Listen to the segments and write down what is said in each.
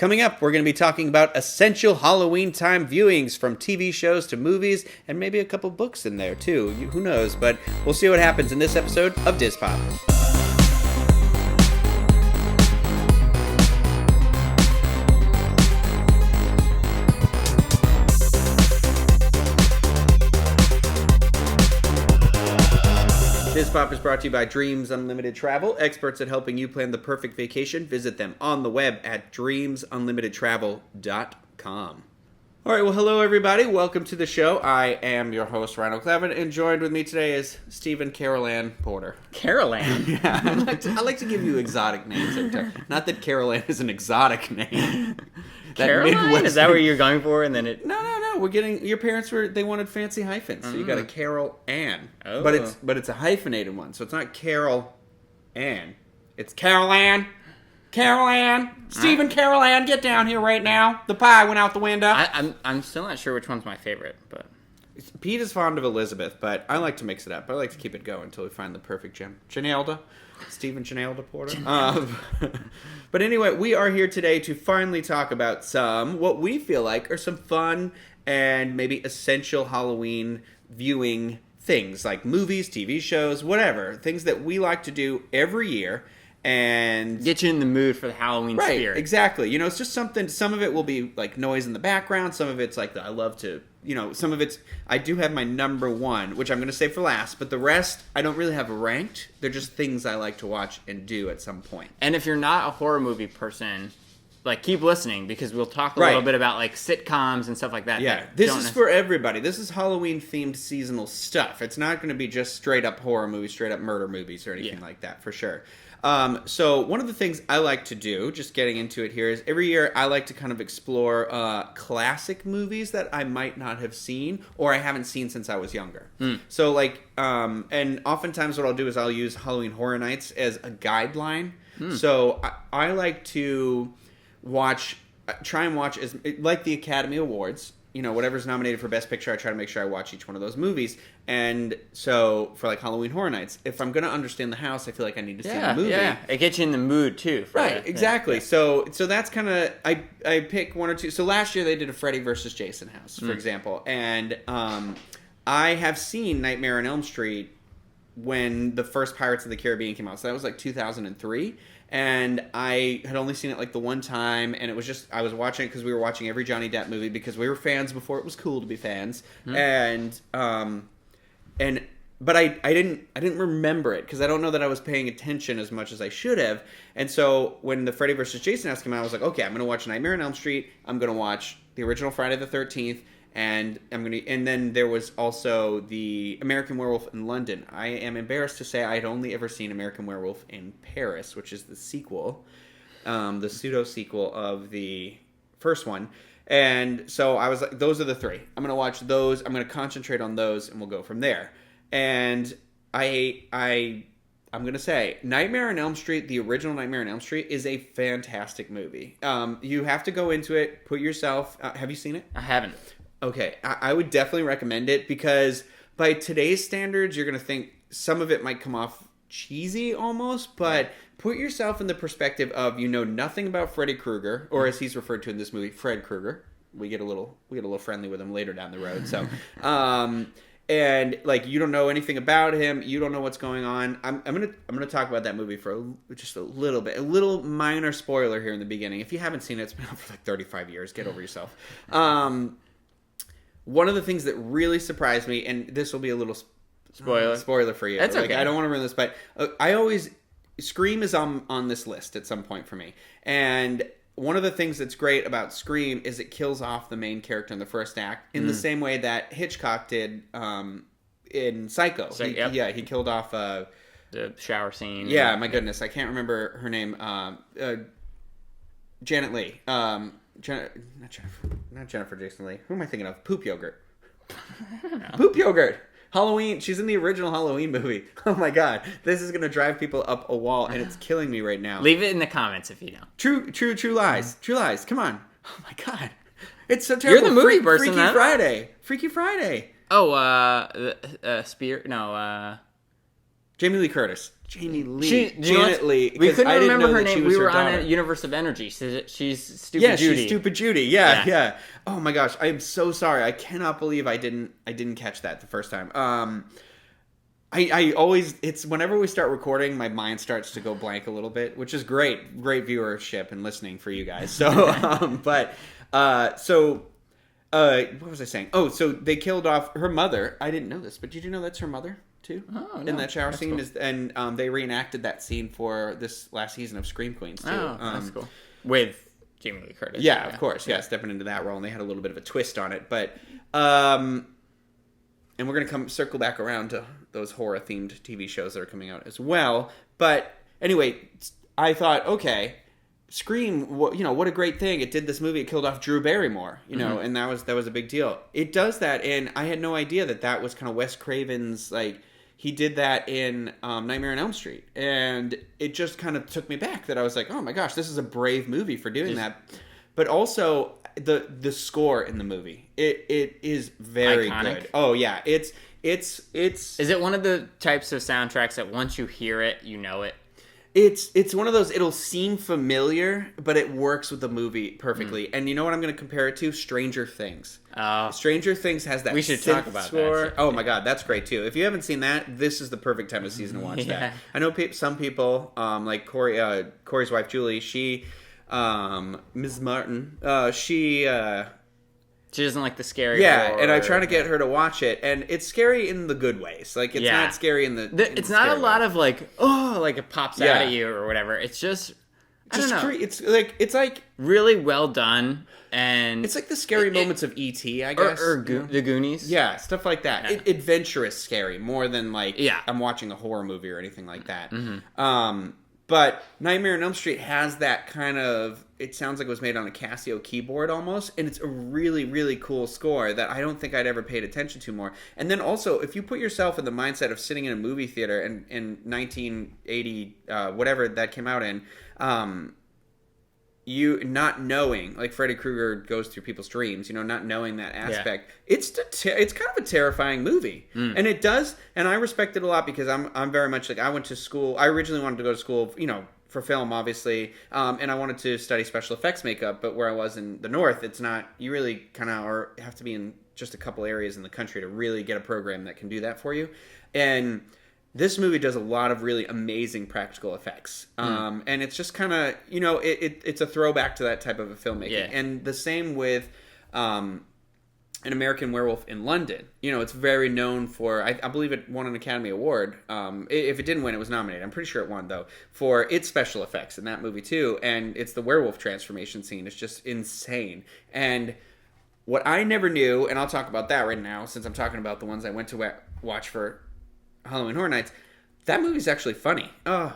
Coming up, we're going to be talking about essential Halloween time viewings from TV shows to movies, and maybe a couple books in there too. Who knows? But we'll see what happens in this episode of Diz Pop. Diz Pop is brought to you by Dreams Unlimited Travel, experts at helping you plan the perfect vacation. Visit them on the web at dreamsunlimitedtravel.com. All right, well, hello, everybody. Welcome to the show. I am your host, Ryno Clevin, and joined with me today is Steve and Carol Ann Porter. Carol Ann? Yeah, I like to give you exotic names every time. Not that Carol Ann is an exotic name. Caroline? Is that what you're going for? And then it... No. We're getting... Your parents they wanted fancy hyphens, so you got a Carol Ann. Oh. But it's a hyphenated one, so it's not Carol Ann. It's Carol Ann. Carol Ann. Steve and Carol Ann, get down here right now. The pie went out the window. I'm still not sure which one's my favorite, but... Pete is fond of Elizabeth, but I like to mix it up. I like to keep it going until we find the perfect gem. Janelda. Steve and Janelda Porter. But anyway, we are here today to finally talk about what we feel like are some fun and maybe essential Halloween viewing things, like movies, TV shows, whatever. Things that we like to do every year and get you in the mood for the Halloween spirit. Exactly. It's just something. Some of it will be like noise in the background. Some of it's like I love to, some of it's, I do have my number one, which I'm going to say for last, but the rest I don't really have ranked. They're just things I like to watch and do at some point. And if you're not a horror movie person, keep listening, because we'll talk a little bit about sitcoms and stuff like that. Yeah, this is for everybody. This is Halloween themed seasonal stuff. It's not going to be just straight up horror movies, straight up murder movies or anything like that, for sure. So one of the things I like to do, just getting into it here, is every year I like to kind of explore classic movies that I might not have seen or I haven't seen since I was younger. So and oftentimes what I'll do is I'll use Halloween Horror Nights as a guideline. So I like to try and watch as like the Academy Awards. Whatever's nominated for Best Picture, I try to make sure I watch each one of those movies. And so, for Halloween Horror Nights, if I'm going to understand the house, I feel like I need to see the movie. Yeah, it gets you in the mood, too. Right, exactly. Yeah. So that's kind of, I pick one or two. So last year they did a Freddy vs. Jason house, for example. And I have seen Nightmare on Elm Street when the first Pirates of the Caribbean came out. So that was 2003. And I had only seen it the one time, and it was just, I was watching it because we were watching every Johnny Depp movie because we were fans before it was cool to be fans. But I didn't remember it because I don't know that I was paying attention as much as I should have. And so when the Freddy vs. Jason house came out, I was like, okay, I'm going to watch Nightmare on Elm Street. I'm going to watch the original Friday the 13th. And then there was also the American Werewolf in London. I am embarrassed to say I had only ever seen American Werewolf in Paris, which is the sequel, the pseudo sequel of the first one. And so I was like, those are the three. I'm going to watch those. I'm going to concentrate on those, and we'll go from there. And I'm going to say Nightmare on Elm Street, the original Nightmare on Elm Street, is a fantastic movie. You have to go into it, put yourself... have you seen it? I haven't. Okay, I would definitely recommend it because by today's standards, you're going to think some of it might come off cheesy almost, but put yourself in the perspective of nothing about Freddy Krueger, or as he's referred to in this movie, Fred Krueger. We get a little friendly with him later down the road. So, and you don't know anything about him, you don't know what's going on. I'm gonna talk about that movie for just a little bit, a little minor spoiler here in the beginning. If you haven't seen it, it's been out for 35 years. Get over yourself. One of the things that really surprised me, and this will be a little spoiler for you. That's okay. I don't want to ruin this, but Scream is on this list at some point for me. And one of the things that's great about Scream is it kills off the main character in the first act in the same way that Hitchcock did in Psycho. He killed off the shower scene. Yeah, my goodness, I can't remember her name. Janet Leigh. Not Jennifer Jason Leigh. Who am I thinking of? Poop Yogurt. Poop Yogurt. Halloween. She's in the original Halloween movie. Oh my god. This is going to drive people up a wall, and it's killing me right now. Leave it in the comments if you know. True lies. True lies. Come on. Oh my god. It's so terrible. You're the movie person, Freaky Friday. Oh, Spear? No, Jamie Lee Curtis. Jamie Lee. Janet Lee. We couldn't remember her name. We were on a a Universe of Energy. She's Stupid yeah, Judy. She's Stupid Judy. Yeah. Oh my gosh, I am so sorry. I cannot believe I didn't catch that the first time. I always, it's whenever we start recording, my mind starts to go blank a little bit, which is great viewership and listening for you guys. So, what was I saying? Oh, so they killed off her mother. I didn't know this, but did you know that's her mother too? Oh, no. In that shower scene, cool. and they reenacted that scene for this last season of Scream Queens too. Oh, that's cool. With Jamie Lee Curtis. Yeah, of course. Yeah, stepping into that role, and they had a little bit of a twist on it, but. And we're going to circle back around to those horror-themed TV shows that are coming out as well. But anyway, I thought, okay, Scream, what a great thing. It did this movie. It killed off Drew Barrymore, and that was a big deal. It does that, and I had no idea that was kind of Wes Craven's, like, he did that in Nightmare on Elm Street. And it just kind of took me back that I was like, oh my gosh, this is a brave movie for doing that. But also the score in the movie, it is very iconic. good. Oh yeah, it's. Is it one of the types of soundtracks that once you hear it, you know it? It's one of those. It'll seem familiar, but it works with the movie perfectly. And you know what I'm going to compare it to? Stranger Things. Stranger Things has that. We should synth talk about score. that. Oh my god, that's great too. If you haven't seen that, this is the perfect time of season to watch that. I know some people, like Corey's wife Julie, she. Ms. Martin, she doesn't like the scary horror, and I try to get her to watch it, and it's scary in the good ways. Like, it's not scary in the it's not a lot of like, like it pops out at you or whatever. It's just I don't know. It's like really well done, and it's like the scary moments of E.T., I guess, or the Goonies. Yeah, stuff like that. Yeah. Adventurous scary more than like I'm watching a horror movie or anything like that. Mm-hmm. But Nightmare on Elm Street has that kind of, it sounds like it was made on a Casio keyboard almost, and it's a really, really cool score that I don't think I'd ever paid attention to more. And then also, if you put yourself in the mindset of sitting in a movie theater in 1980, whatever that came out in, you not knowing, like Freddy Krueger goes through people's dreams, not knowing that aspect. Yeah. It's kind of a terrifying movie, and it does. And I respect it a lot because I'm very much like, I went to school. I originally wanted to go to school, for film, obviously, and I wanted to study special effects makeup. But where I was in the North, it's not. You really kind of have to be in just a couple areas in the country to really get a program that can do that for you, and. This movie does a lot of really amazing practical effects. And it's just kind of, it's a throwback to that type of a filmmaking. Yeah. And the same with An American Werewolf in London. It's very known for, I believe it won an Academy Award. If it didn't win, it was nominated. I'm pretty sure it won, though, for its special effects in that movie, too. And it's the werewolf transformation scene. It's just insane. And what I never knew, and I'll talk about that right now, since I'm talking about the ones I went to watch for Halloween Horror Nights, that movie's actually funny. I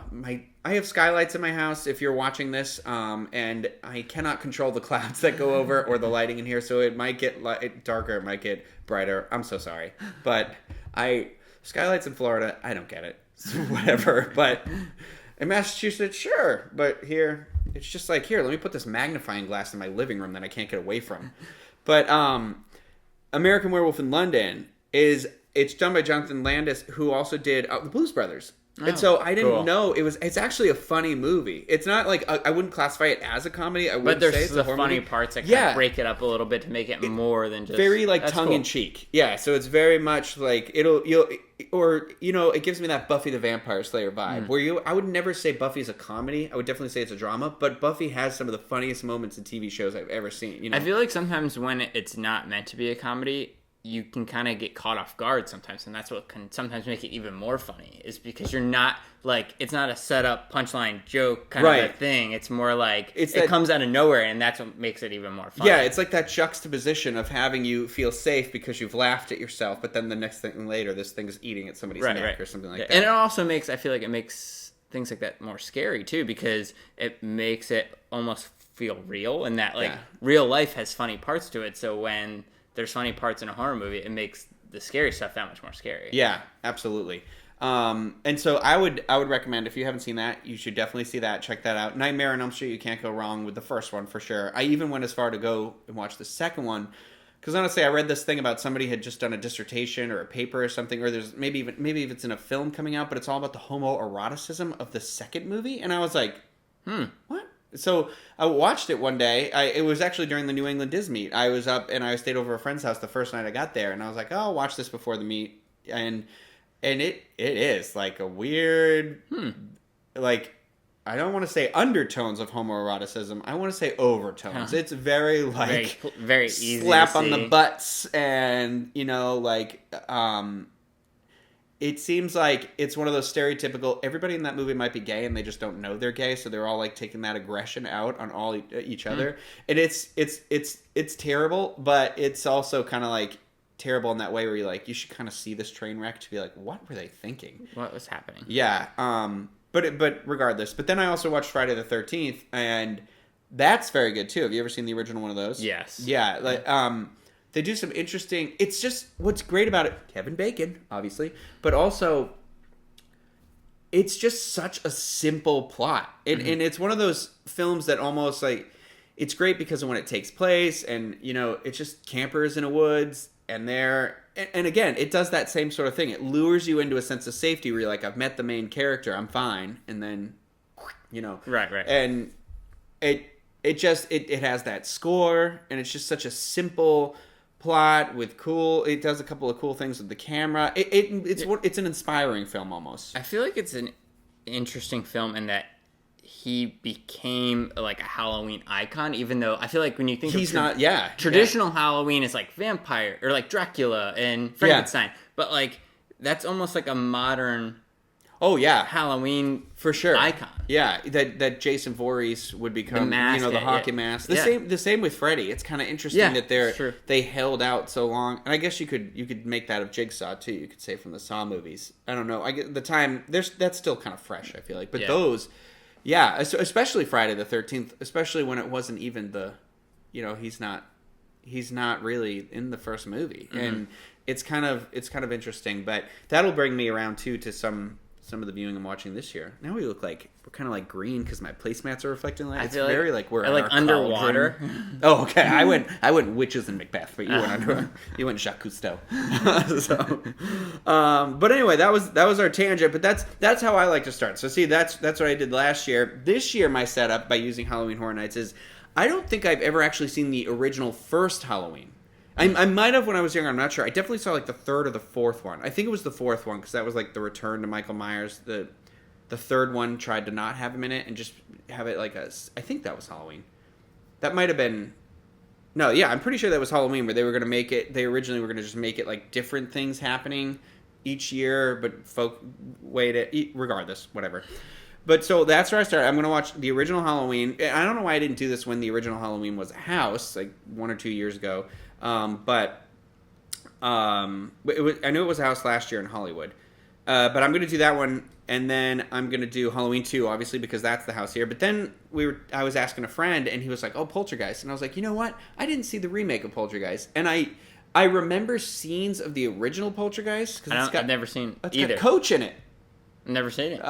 have skylights in my house if you're watching this, and I cannot control the clouds that go over or the lighting in here, so it might get darker, it might get brighter. I'm so sorry. But skylights in Florida, I don't get it. So whatever. But in Massachusetts, sure. But here, it's just like, here, let me put this magnifying glass in my living room that I can't get away from. But American Werewolf in London it's done by Jonathan Landis, who also did The Blues Brothers. And so I didn't know it's actually a funny movie. It's not like I wouldn't classify it as a comedy. I wouldn't say it's a horror movie. But there's the funny parts that kind of break it up a little bit to make it more than just very like tongue in cheek. Yeah, so it's very much like it gives me that Buffy the Vampire Slayer vibe. Where I would never say Buffy's a comedy. I would definitely say it's a drama. But Buffy has some of the funniest moments in TV shows I've ever seen. I feel like sometimes when it's not meant to be a comedy, you can kind of get caught off guard sometimes, and that's what can sometimes make it even more funny, is because you're not, like, it's not a set-up punchline joke kind of a thing. It's more like it comes out of nowhere, and that's what makes it even more funny. Yeah, it's like that juxtaposition of having you feel safe because you've laughed at yourself, but then the next thing later, this thing is eating at somebody's neck or something like that. And it also I feel like it makes things like that more scary, too, because it makes it almost feel real, and that, real life has funny parts to it, so when there's funny parts in a horror movie, it makes the scary stuff that much more scary. Yeah, absolutely. And so I would recommend, if you haven't seen that, you should definitely see that. Check that out. Nightmare on Elm Street, you can't go wrong with the first one for sure. I even went as far to go and watch the second one Because honestly, I read this thing about somebody had just done a dissertation or a paper or something, or there's maybe if it's in a film coming out, but it's all about the homoeroticism of the second movie, and I was like, what? So I watched it one day. It was actually during the New England Diz meet. I was up and I stayed over a friend's house the first night I got there, and I was like, oh, I'll watch this before the meet, and it is like a weird, like. I don't want to say undertones of homoeroticism. I want to say overtones. It's very like very easy slap to on the see. butts, and it seems like it's one of those stereotypical. Everybody in that movie might be gay, and they just don't know they're gay, so they're all like taking that aggression out on all each other, and it's terrible, but it's also kind of like terrible in that way where you're like, you should kind of see this train wreck to be like, what were they thinking? What was happening? Yeah. But regardless. But then I also watched Friday the 13th, and that's very good too. Have you ever seen the original one of those? Yes. Yeah. Like they do some interesting. It's just what's great about it. Kevin Bacon, obviously, but also it's just such a simple plot, and it's one of those films that almost like it's great because of when it takes place, and it's just campers in a woods, and they're. And again, it does that same sort of thing. It lures you into a sense of safety where you're like, I've met the main character, I'm fine. And then, Right. And it has that score, and it's just such a simple plot with it does a couple of cool things with the camera. It's an inspiring film almost. I feel like it's an interesting film in that he became like a Halloween icon, even though I feel like when you think traditional Halloween is like vampire or like Dracula and Frankenstein, but like that's almost like a modern Halloween for sure icon. Yeah, that Jason Voorhees would become the mask, the hockey mask. The same with Freddy. It's kind of interesting that they held out so long. And I guess you could make that of Jigsaw too. You could say from the Saw movies. I don't know. I get the time that's still kind of fresh, I feel like. But those yeah, especially Friday the 13th, especially when it wasn't even he's not really in the first movie, and it's kind of interesting. But that'll bring me around too to some of the viewing I'm watching this year. Now we look like we're kind of like green because my placemats are reflecting light. It's very like we're like underwater. Oh, okay. I went witches in Macbeth, but you went Jacques Cousteau. But anyway, that was our tangent. But that's how I like to start. So see, that's what I did last year. This year, my setup by using Halloween Horror Nights is I don't think I've ever actually seen the original first Halloween. I might have when I was younger. I'm not sure. I definitely saw like the third or the fourth one. I think it was the fourth one because that was like the return to Michael Myers. The third one tried to not have him in it and just have it like I think that was Halloween. That might have been. No, yeah, I'm pretty sure that was Halloween where they were going to make it. They originally were going to just make it like different things happening each year, but regardless, whatever. But so that's where I started. I'm going to watch the original Halloween. I don't know why I didn't do this when the original Halloween was a house, like 1 or 2 years ago. But I knew it was a house last year in Hollywood. But I'm going to do that one, and then I'm going to do Halloween 2, obviously, because that's the house here. But then I was asking a friend, and he was like, oh, Poltergeist. And I was like, you know what? I didn't see the remake of Poltergeist. And I remember scenes of the original Poltergeist. I've never seen either. It's got Coach in it. I've never seen it.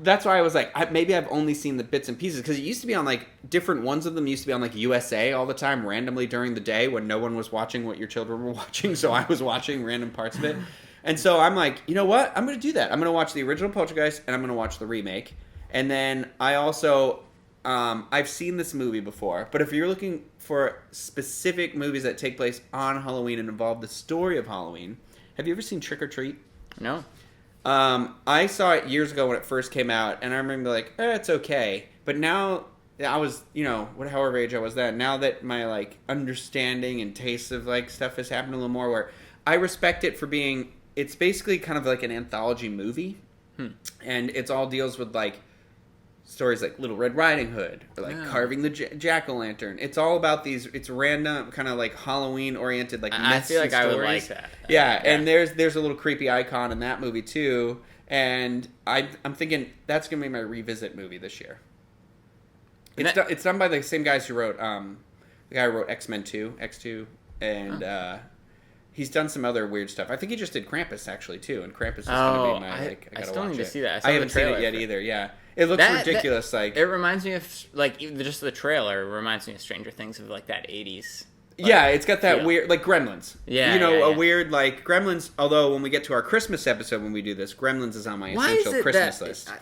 That's why I was like, maybe I've only seen the bits and pieces, because it used to be on like different ones of them used to be on like USA all the time, randomly during the day when no one was watching what your children were watching. So I was watching random parts of it. And so I'm like, you know what? I'm going to do that. I'm going to watch the original Poltergeist and I'm going to watch the remake. And then I also, I've seen this movie before, but if you're looking for specific movies that take place on Halloween and involve the story of Halloween, have you ever seen Trick or Treat? No. I saw it years ago when it first came out, and I remember like, it's okay. But now I was, however age I was then. Now that my like understanding and taste of like stuff has happened a little more, where I respect it for being. It's basically kind of like an anthology movie, and it's all deals with like stories like Little Red Riding Hood or like carving the jack-o'-lantern. It's all about these. It's random, kind of like Halloween-oriented, like I feel like stories. I would like that. Yeah, and there's a little creepy icon in that movie too. And I'm thinking that's gonna be my revisit movie this year. It's done by the same guys who wrote the guy who wrote X-Men 2, X2, and he's done some other weird stuff. I think he just did Krampus actually too, and Krampus is gonna be my like. I still need to see that. I haven't seen it yet either. Yeah, it looks ridiculous. Like it reminds me of like just the trailer reminds me of Stranger Things of like that 80s. Yeah, it's got that feel. weird, like Gremlins. Yeah, a weird, like Gremlins. Although when we get to our Christmas episode, when we do this, Gremlins is on my essential Christmas list.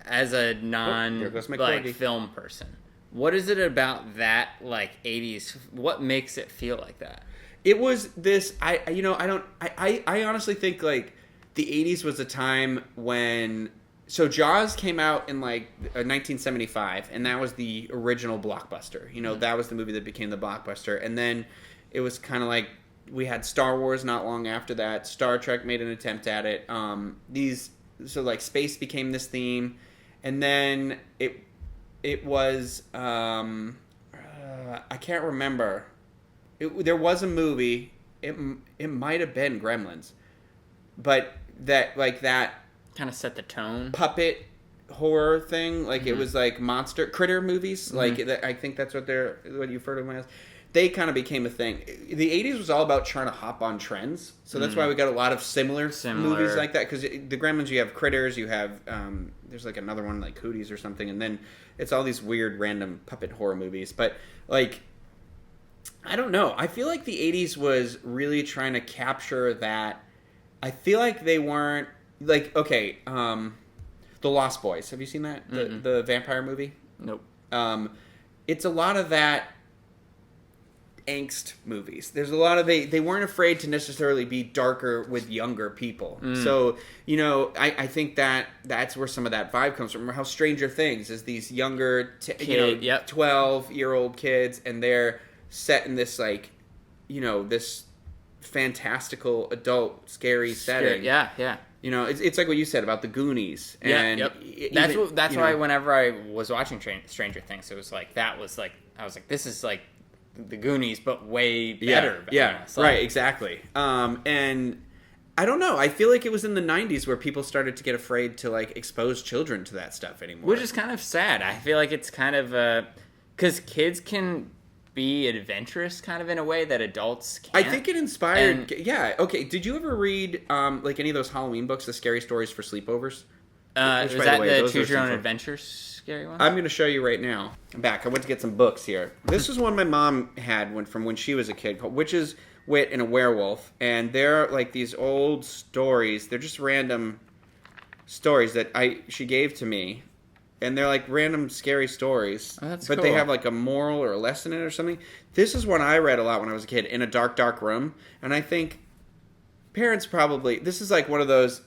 As a There goes my like corgi. film person, what is it about that like 80s? What makes it feel like that? It was this. I honestly think like the 80s was a time when. So Jaws came out in like 1975, and that was the original blockbuster. That was the movie that became the blockbuster. And then it was kind of like we had Star Wars not long after that. Star Trek made an attempt at it. So like space became this theme, and then it was I can't remember. There was a movie. It might have been Gremlins, but that Kind of set the tone. Puppet horror thing, like it was like monster critter movies, like I think that's what you refer to them as. They kind of became a thing. The 80s was all about trying to hop on trends, so that's why we got a lot of similar movies like that. Because the Gremlins, you have Critters, you have there's like another one like Cooties or something, and then it's all these weird random puppet horror movies. But like, I don't know. I feel like the 80s was really trying to capture that. I feel like they weren't. Like, okay, The Lost Boys. Have you seen that? The vampire movie? Nope. It's a lot of that angst movies. There's a lot of they weren't afraid to necessarily be darker with younger people. So, I think that's where some of that vibe comes from. Remember how Stranger Things is these younger 12-year-old kids, and they're set in this like, this fantastical adult scary setting. Yeah. It's like what you said about the Goonies. And That's why whenever I was watching Stranger Things, it was like I was like, this is like the Goonies, but way better. Yeah, right, exactly. And I don't know. I feel like it was in the 90s where people started to get afraid to like expose children to that stuff anymore. Which is kind of sad. I feel like it's kind of because kids can be adventurous kind of in a way that adults can't. I think it inspired. Okay. Did you ever read like any of those Halloween books, the scary stories for sleepovers? Was that the Choose Your Own Adventure scary one? I'm going to show you right now. I'm back. I went to get some books here. This is one my mom had from when she was a kid called Witches, Wit, and a Werewolf. And they're like these old stories. They're just random stories that she gave to me. And they're like random scary stories. Oh, that's but cool. They have like a moral or a lesson in it or something. This is one I read a lot when I was a kid, In a Dark, Dark Room. And I think parents probably... This is like one of those...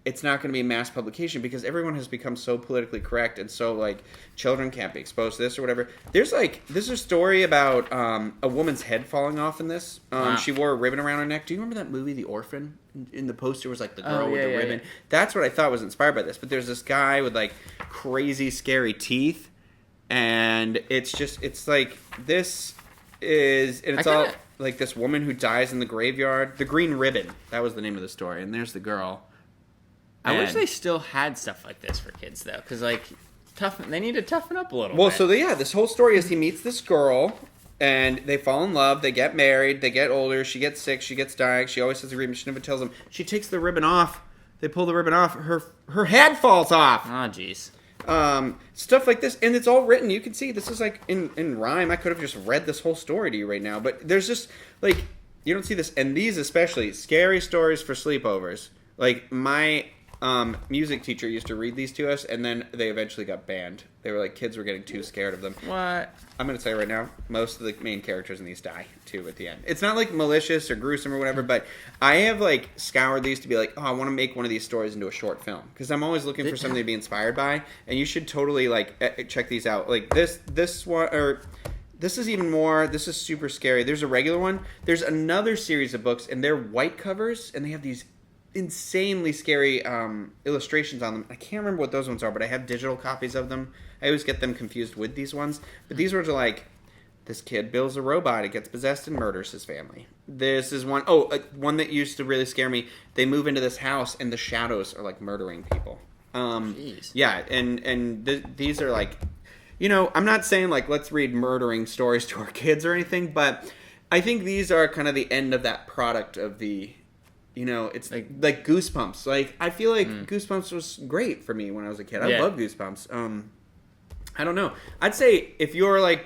It's not going to be a mass publication because everyone has become so politically correct and so like children can't be exposed to this or whatever. There's a story about a woman's head falling off in this. Wow. She wore a ribbon around her neck. Do you remember that movie, The Orphan? In the poster was like the girl with the ribbon. Yeah. That's what I thought was inspired by this. But there's this guy with like crazy scary teeth, and it's like this is, and it's all like this woman who dies in the graveyard. The Green Ribbon. That was the name of the story, and there's the girl. I wish they still had stuff like this for kids, though, because like they need to toughen up a little. Well, bit. so this whole story is he meets this girl, and they fall in love. They get married. They get older. She gets sick. She gets dying. She always has a grievance. She never tells him. She takes the ribbon off. They pull the ribbon off. Her head falls off. Oh, jeez. Stuff like this, and it's all written. You can see this is like in rhyme. I could have just read this whole story to you right now, but there's just like you don't see this, and these especially scary stories for sleepovers. Like my music teacher used to read these to us, and then they eventually got banned. They were like, kids were getting too scared of them. What? I'm going to tell you right now, most of the main characters in these die, too, at the end. It's not, like, malicious or gruesome or whatever, but I have, like, scoured these to be like, oh, I want to make one of these stories into a short film. Because I'm always looking for something to be inspired by, and you should totally, like, check these out. Like, this one, or... This is even more, this is super scary. There's a regular one. There's another series of books, and they're white covers, and they have these insanely scary illustrations on them. I can't remember what those ones are, but I have digital copies of them. I always get them confused with these ones. But these ones are like, this kid builds a robot, it gets possessed and murders his family. This is one, one that used to really scare me. They move into this house, and the shadows are like murdering people. Jeez. Yeah, and these are like, I'm not saying like let's read murdering stories to our kids or anything, but I think these are kind of the end of that product of the... it's like Goosebumps. Like, I feel like Goosebumps was great for me when I was a kid. I love Goosebumps. I don't know. I'd say if you're, like,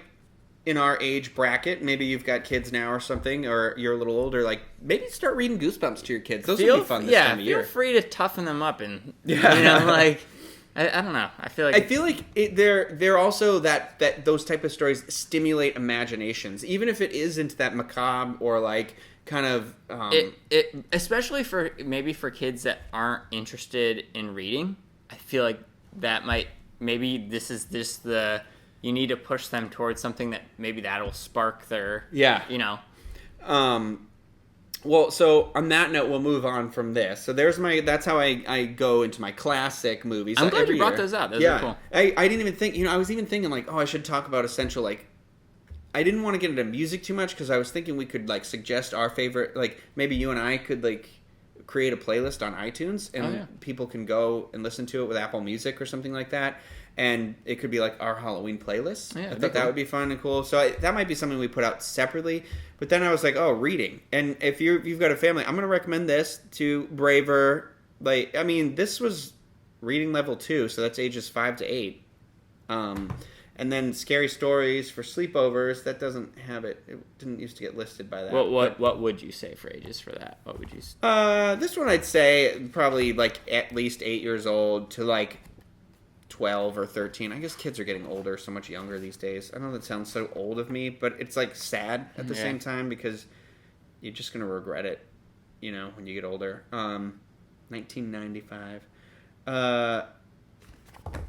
in our age bracket, maybe you've got kids now or something, or you're a little older, like, maybe start reading Goosebumps to your kids. Those would be fun this time of year. Feel free to toughen them up and, you know, like, I don't know. I feel like they're also that those type of stories stimulate imaginations, even if it is into that macabre or like kind of it especially for kids that aren't interested in reading. I feel like that this is the you need to push them towards something that maybe that'll spark their you know. Well, so on that note, we'll move on from this. So that's how I go into my classic movies. I'm glad you brought those out. Those are cool. I didn't even think, I was even thinking like, I should talk about essential, like, I didn't want to get into music too much because I was thinking we could like suggest our favorite, like maybe you and I could like create a playlist on iTunes and people can go and listen to it with Apple Music or something like that. And it could be like our Halloween playlist. Yeah, I thought that would be fun and cool. So that might be something we put out separately. But then I was like, reading. And if you've got a family, I'm going to recommend this to Braver. Like, I mean, this was reading level 2, so that's ages 5 to 8. And then Scary Stories for sleepovers. That doesn't have it. It didn't used to get listed by that. What would you say for ages for that? What would you? This one I'd say probably like at least 8 years old to like 12 or 13. I guess kids are getting older, so much younger these days. I know that sounds so old of me, but it's like sad at the same time because you're just going to regret it, when you get older. 1995.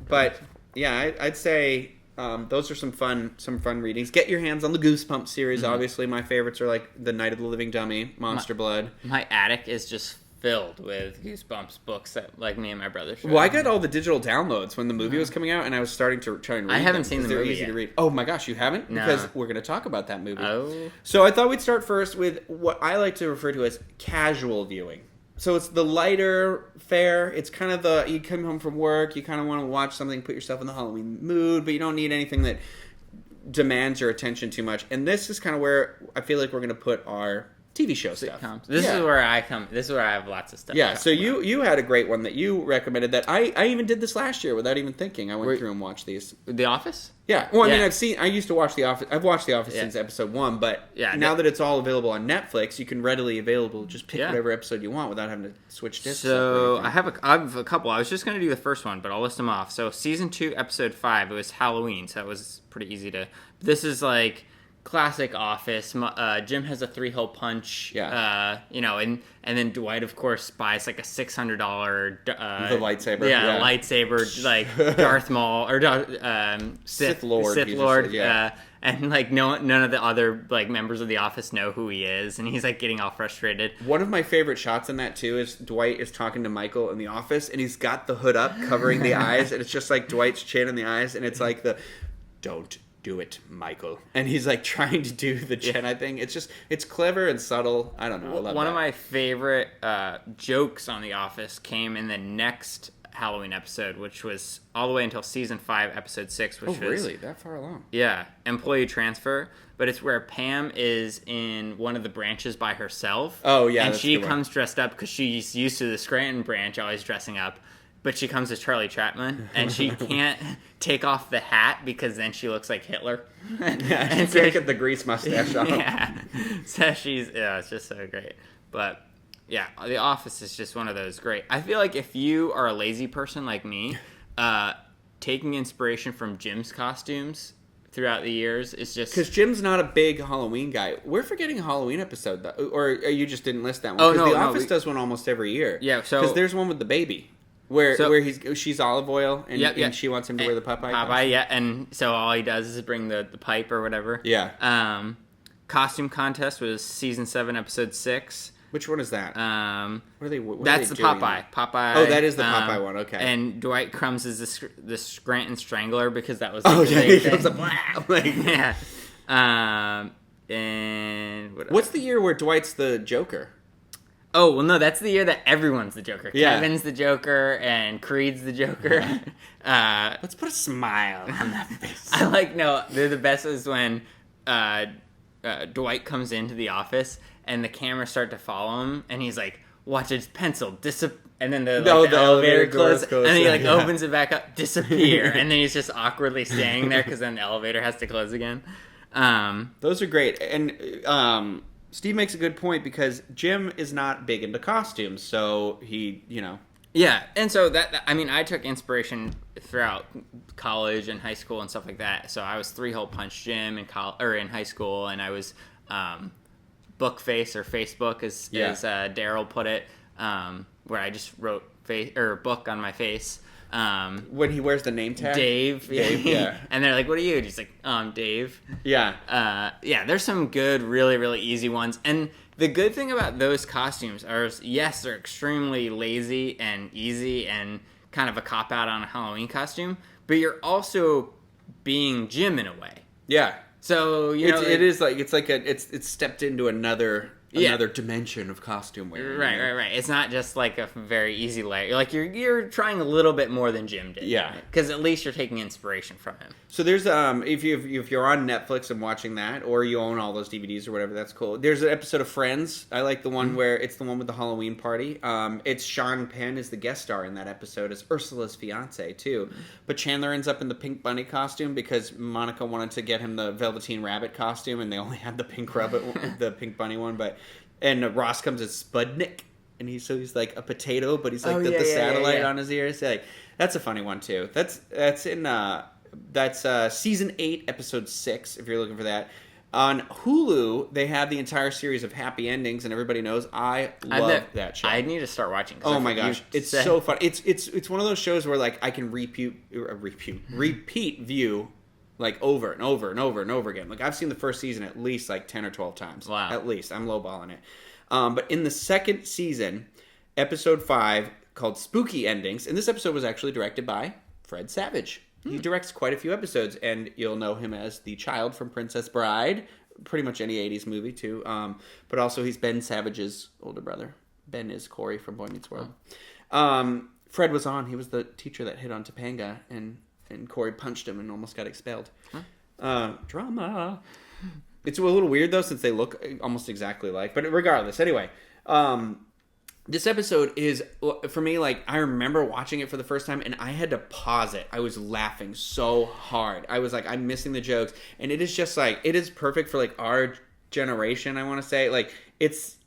But yeah, I'd say those are some fun readings. Get your hands on the Goosebumps series. Mm-hmm. Obviously, my favorites are like The Night of the Living Dummy, Monster Blood. My attic is just filled with Goosebumps books that like me and my brother showed. Well, I got all the digital downloads when the movie was coming out, and I was starting to try and read them. I haven't seen the movie They're easy to read. Oh my gosh, you haven't? No. Because we're going to talk about that movie. Oh. So I thought we'd start first with what I like to refer to as casual viewing. So it's the lighter fare. It's kind of you come home from work, you kind of want to watch something, put yourself in the Halloween mood, but you don't need anything that demands your attention too much. And this is kind of where I feel like we're going to put our TV show stuff. This is where I come. This is where I have lots of stuff. Yeah, so you had a great one that you recommended that I even did this last year without even thinking. I went through and watched these. The Office? Yeah. Well, I mean, I used to watch The Office. I've watched The Office since episode 1, but now that it's all available on Netflix, you can readily just pick whatever episode you want without having to switch discs. So I have a couple. I was just going to do the first one, but I'll list them off. So season 2, episode 5, it was Halloween, so that was pretty easy to. This is like classic Office. Jim has a 3-hole punch. Yeah. And then Dwight, of course, buys like a $600 the lightsaber. Yeah, lightsaber, like Darth Maul or Sith Lord. And like none of the other like members of the Office know who he is, and he's like getting all frustrated. One of my favorite shots in that too is Dwight is talking to Michael in the office, and he's got the hood up covering the eyes, and it's just like Dwight's chin and the eyes, and it's like don't do it, Michael. And he's like trying to do the Jedi thing. It's clever and subtle. I don't know. I love One of my favorite jokes on The Office came in the next Halloween episode, which was all the way until season 5, episode 6, which was really that far along. Yeah, employee transfer. But it's where Pam is in one of the branches by herself. Oh yeah, and she comes dressed up because she's used to the Scranton branch, always dressing up. But she comes as Charlie Chaplin, and she can't take off the hat because then she looks like Hitler. And so get the grease mustache off. Yeah, so it's just so great. But yeah, The Office is just one of those great. I feel like if you are a lazy person like me, taking inspiration from Jim's costumes throughout the years is just because Jim's not a big Halloween guy. We're forgetting a Halloween episode though, or you just didn't list that one. Oh no, The Office does one almost every year. Yeah, so because there's one with the baby. Where she's olive oil and she wants him to wear the Popeye. Popeye, yeah, and so all he does is bring the pipe or whatever. Yeah. Costume contest was season 7, episode 6. Which one is that? That's the Popeye. Popeye. Oh, that is the Popeye one. Okay. And Dwight Crumbs is the Scranton Strangler because that was. He comes up. Yeah. And what's the year where Dwight's the Joker? Oh, well, no, that's the year that everyone's the Joker. Yeah. Kevin's the Joker, and Creed's the Joker. Let's put a smile on that face. The best is when Dwight comes into the office, and the cameras start to follow him, and he's like, watch his pencil and then the elevator closes, and then he opens it back up, disappear, and then he's just awkwardly staying there, because then the elevator has to close again. Those are great. And Steve makes a good point because Jim is not big into costumes, so he, Yeah, and so I took inspiration throughout college and high school and stuff like that. So I was 3-hole punch Jim in high school, and I was book face or Facebook, as Daryl put it, where I just wrote book on my face. When he wears the name tag, Dave, yeah. And they're like, "What are you?" And he's like, Dave. Yeah. There's some good, really, really easy ones, and the good thing about those costumes are, yes, they're extremely lazy and easy and kind of a cop-out on a Halloween costume, but you're also being Jim in a way. Yeah. So, it's stepped into another dimension of costume wearing. Right. It's not just like a very easy layer. Like you're trying a little bit more than Jim did. Yeah. Because at least you're taking inspiration from him. So there's if you're on Netflix and watching that, or you own all those DVDs or whatever, that's cool. There's an episode of Friends. I like the one where it's the one with the Halloween party. It's Sean Penn is the guest star in that episode as Ursula's fiance too. But Chandler ends up in the pink bunny costume because Monica wanted to get him the Velveteen Rabbit costume, and they only had the pink rabbit, the pink bunny one. And Ross comes as Spudnik, and he's like a potato, but he's like the satellite on his ears. Like, that's a funny one too. That's season 8, episode 6. If you're looking for that on Hulu, they have the entire series of Happy Endings, and everybody knows I love that show. I need to start watching. Oh my gosh, it's so fun. It's one of those shows where like I can repeat view. Like over and over and over and over again. Like I've seen the first season at least like 10 or 12 times. Wow. At least. I'm lowballing it. But in the second season, episode 5, called Spooky Endings, and this episode was actually directed by Fred Savage. He directs quite a few episodes, and you'll know him as the child from Princess Bride. Pretty much any 80s movie, too. But also he's Ben Savage's older brother. Ben is Corey from Boy Meets World. Fred was on. He was the teacher that hit on Topanga, and Corey punched him and almost got expelled. Drama. It's a little weird, though, since they look almost exactly alike. But regardless, anyway, this episode is, for me, like, I remember watching it for the first time, and I had to pause it. I was laughing so hard. I was like, I'm missing the jokes. And it is just, like, it is perfect for, like, our generation, I want to say. Like, it's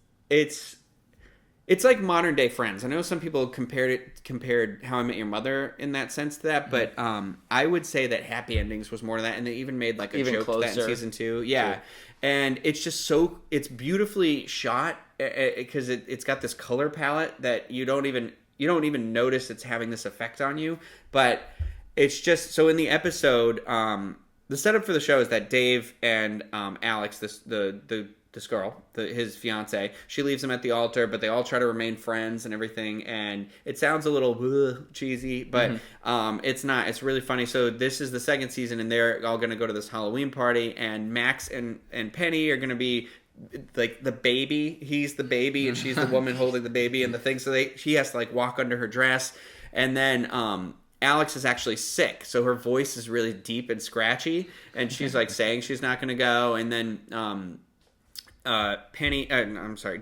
like modern day Friends. I know some people compared How I Met Your Mother in that sense to that, but I would say that Happy Endings was more to that, and they even made like a joke to that in season 2. Yeah. True. And it's just it's beautifully shot because it's got this color palette that you don't even notice it's having this effect on you. But it's just so in the episode, the setup for the show is that Dave and Alex, this girl, his fiance, she leaves him at the altar, but they all try to remain friends and everything, and it sounds a little cheesy, but it's not. It's really funny. So this is the second season, and they're all going to go to this Halloween party, and Max and Penny are going to be like the baby. He's the baby, and she's the woman holding the baby and the thing. So she has to like walk under her dress, and then Alex is actually sick, so her voice is really deep and scratchy, and she's like saying she's not going to go, and then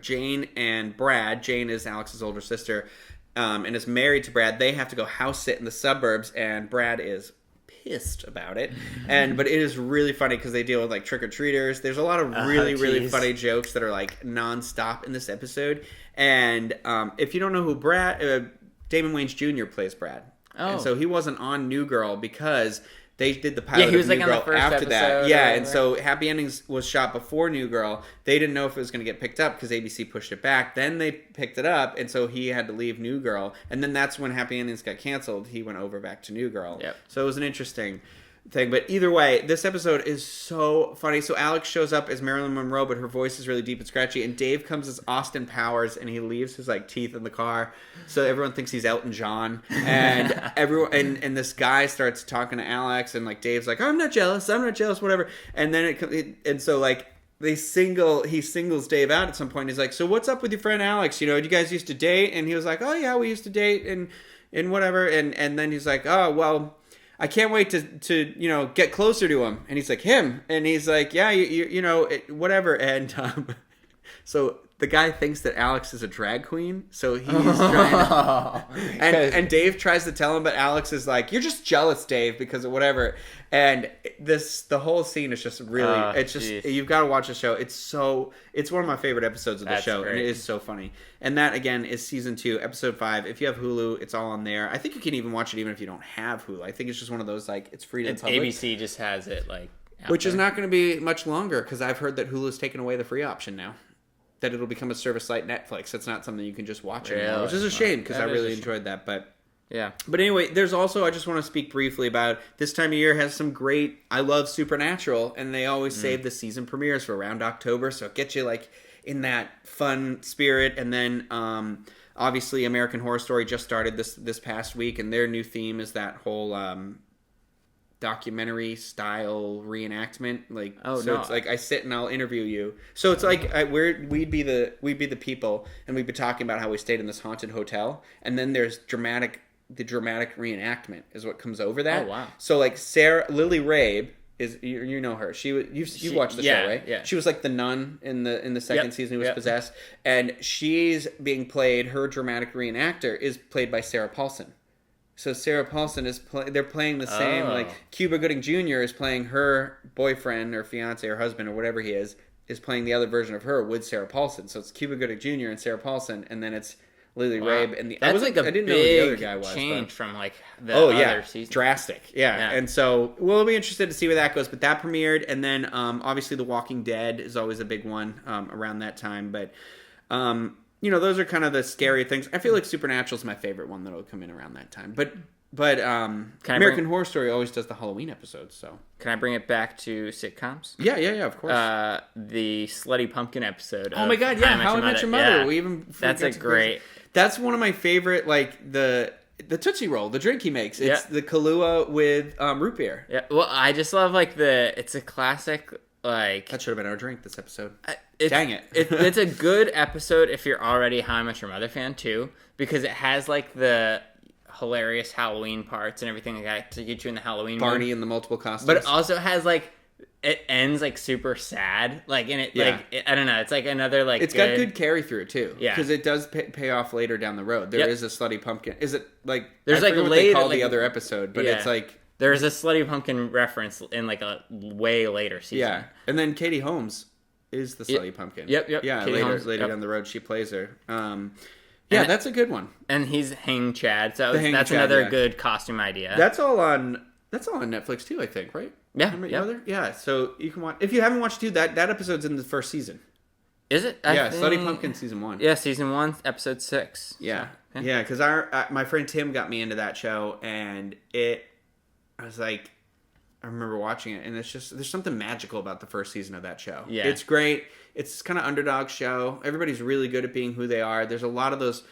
Jane and Brad. Jane is Alex's older sister, and is married to Brad. They have to go house sit in the suburbs, and Brad is pissed about it. But it is really funny because they deal with like trick or treaters. There's a lot of really funny jokes that are like nonstop in this episode. And if you don't know who Damon Wayans Jr. plays Brad. Oh, and so he wasn't on New Girl because they did the pilot of New Girl after that. Yeah, and so Happy Endings was shot before New Girl. They didn't know if it was going to get picked up because ABC pushed it back. Then they picked it up, and so he had to leave New Girl. And then that's when Happy Endings got canceled. He went over back to New Girl. Yep. So it was an interesting thing. But either way, this episode is so funny. So Alex shows up as Marilyn Monroe, but her voice is really deep and scratchy. And Dave comes as Austin Powers, and he leaves his like teeth in the car, so everyone thinks he's Elton John. And everyone and this guy starts talking to Alex, and like Dave's like, I'm not jealous, whatever. And then and so like he singles Dave out at some point. He's like, so what's up with your friend Alex? You guys used to date? And he was like, oh yeah, we used to date and whatever. And then he's like, oh well, I can't wait to get closer to him. And he's like, him? And he's like, yeah, you know, whatever. And So the guy thinks that Alex is a drag queen, so he's trying to, and Dave tries to tell him, but Alex is like, "You're just jealous, Dave, because of whatever." And the whole scene is just really, it's just, you've got to watch the show. It's one of my favorite episodes of the show, great. And it is so funny. And that again is season 2, episode 5. If you have Hulu, it's all on there. I think you can even watch it even if you don't have Hulu. I think it's just one of those, like, it's free to the public. ABC just has it, like, which is not going to be much longer, because I've heard that Hulu's taken away the free option now. That it'll become a service like Netflix. It's not something you can just watch anymore, which is a shame, because I really enjoyed that. But yeah. But anyway, there's also, I just want to speak briefly about this time of year has some great, I love Supernatural, and they always save the season premieres for around October, so it gets you like in that fun spirit. And then obviously American Horror Story just started this past week, and their new theme is that whole documentary style reenactment, like, it's like I sit and I'll interview you, so it's like we'd be the people, and we'd be talking about how we stayed in this haunted hotel, and then there's the dramatic reenactment is what comes over that. Oh wow. So like Lily Rabe is, you know her, you've watched the show, right? Yeah, she was like the nun in the second season who was possessed, and she's being played, her dramatic reenactor is played by Sarah Paulson. So Sarah Paulson they're playing the same, like Cuba Gooding Jr. is playing her boyfriend or fiance or husband or whatever he is playing the other version of her with Sarah Paulson. So it's Cuba Gooding Jr. and Sarah Paulson, and then it's Lily Rabe. And I didn't know who the other guy was. Change from like the other season. Drastic. Yeah. And so we'll be interested to see where that goes. But that premiered, and then obviously The Walking Dead is always a big one around that time. But you know, those are kind of the scary things. I feel like Supernatural's my favorite one that'll come in around that time. But American Horror Story always does the Halloween episodes. So can I bring it back to sitcoms? Yeah, of course. The Slutty Pumpkin episode. Oh my God, yeah, How I Met Your Mother. Yeah. We even that's a great. That's one of my favorite. Like the Tootsie Roll, the drink he makes. It's the Kahlua with root beer. Yeah. Well, I just love like it's a classic. Like that should have been our drink this episode. Dang it. It's a good episode if you're already How I Met Your Mother fan too, because it has like the hilarious Halloween parts and everything like that to get you in the Halloween Barney mood. And the multiple costumes. But it also has like it ends like super sad, like in it. Like I don't know. It's like another like. It's got good carry through too. Yeah, because it does pay off later down the road. There is a Slutty Pumpkin. Is it like there's I like what later they call like, the other episode, but it's like. There's a Slutty Pumpkin reference in like a way later season. Yeah, and then Katie Holmes is the Slutty Pumpkin. Yep. Yeah, Katie Holmes, later down the road she plays her. That's a good one. And he's Hang Chad, so that's another good costume idea. That's all on Netflix too, I think, right? Yeah. Yeah. So you can watch if you haven't watched that episode's in the first season. Is it? Slutty Pumpkin season 1. Yeah, season 1, episode 6. Yeah, so, because my friend Tim got me into that show, and I was like, I remember watching it, and it's just, there's something magical about the first season of that show. Yeah. It's great. It's kind of underdog show. Everybody's really good at being who they are. There's a lot of those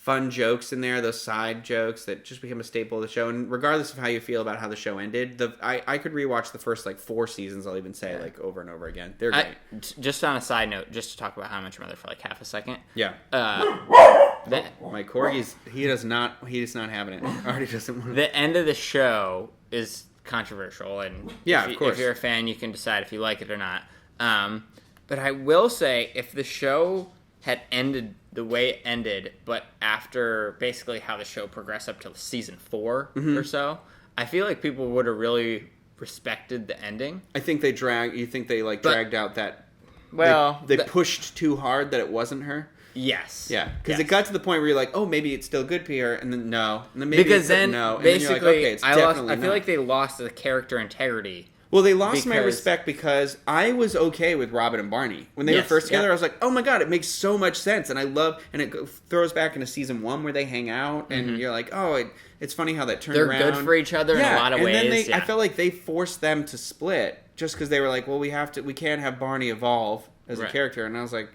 fun jokes in there, those side jokes that just become a staple of the show. And regardless of how you feel about how the show ended, I could rewatch the first like 4 seasons, I'll even say, like over and over again. They're great. Just on a side note, just to talk about How I Met Your Mother for like half a second. Yeah. My corgi's, he's not having it. Already doesn't want the end of the show is controversial, and of course. If you're a fan, you can decide if you like it or not. But I will say, if the show had ended the way it ended, but after basically how the show progressed up to season 4 or so, I feel like people would have really respected the ending. I think they dragged out that. Well, they pushed too hard that it wasn't her. Yes. Yeah, because it got to the point where you're like, oh, maybe it's still good PR, and then no, and then maybe because then no, and basically, then you're like, okay, it's definitely I feel like they lost the character integrity. Well, they lost my respect because I was okay with Robin and Barney when they were first together. I was like, oh my god, it makes so much sense, and I love, and it throws back into season 1 where they hang out, and you're like, oh, it's funny how that turned around. They're good for each other in a lot of ways. And then I felt like they forced them to split just because they were like, well, we can't have Barney evolve as a character, and I was like,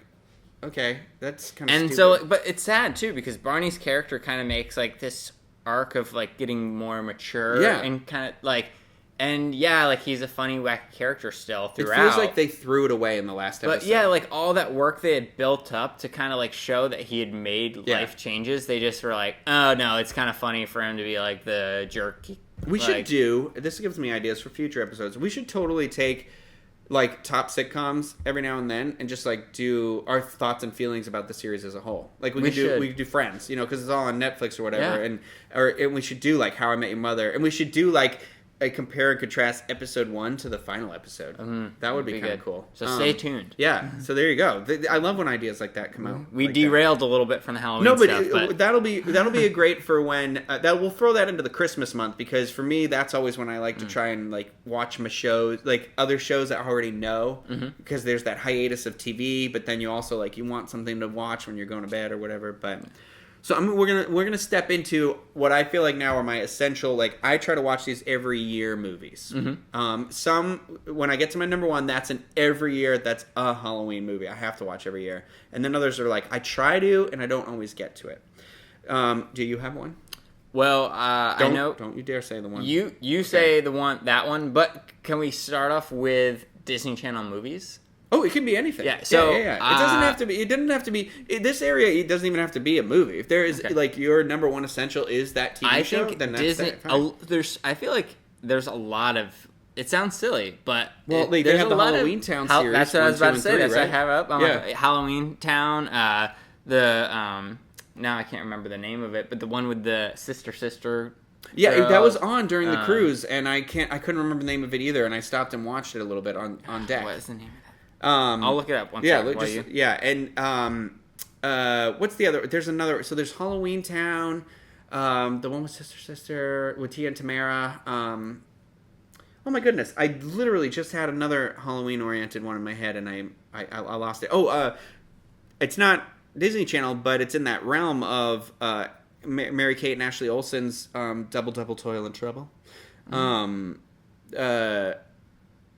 okay, that's kind of stupid. So, but it's sad too because Barney's character kind of makes like this arc of like getting more mature, and kind of like. And like he's a funny, wacky character still throughout. It feels like they threw it away in the last episode. But like all that work they had built up to kind of like show that he had made life changes, they just were like, oh no, it's kind of funny for him to be like the jerk. We should do, this gives me ideas for future episodes, we should totally take like top sitcoms every now and then, and just like do our thoughts and feelings about the series as a whole. Like we could do Friends, because it's all on Netflix or whatever, and we should do like How I Met Your Mother, and we should do like a compare and contrast episode 1 to the final episode. That would be kind of cool. So stay tuned. Yeah. So there you go. I love when ideas like that come out. We derailed a little bit from the Halloween stuff, but that'll be a great for when that we'll throw that into the Christmas month, because for me that's always when I like to try and like watch my shows, like other shows that I already know, because there's that hiatus of TV, but then you also like you want something to watch when you're going to bed or whatever, but. So we're gonna step into what I feel like now are my essential, like I try to watch these every year movies. Some when I get to my number 1, that's an every year, that's a Halloween movie I have to watch every year, and then others are like I try to and I don't always get to it. Do you have one? Well, I know. Don't you dare say the one. You say that one, but can we start off with Disney Channel movies? Oh, it can be anything. Yeah. So It doesn't have to be. It doesn't have to be. This area, it doesn't even have to be a movie. If there is like your number 1 essential is that TV show, then that's Disney. That. I feel like there's a lot of. It sounds silly, but they have the Halloween Town series. That's what I was about to say. That's what I have up. Yeah. Halloween Town. Now I can't remember the name of it, but the one with the sister. Yeah, that was on during the cruise, and I couldn't remember the name of it either, and I stopped and watched it a little bit on deck. What is the name of that? I'll look it up once. What's the other? There's another. So there's Halloween Town, the one with sister with Tia and Tamara. Oh my goodness! I literally just had another Halloween oriented one in my head, and I lost it. It's not Disney Channel, but it's in that realm of Mary Kate and Ashley Olsen's Double Toil and Trouble.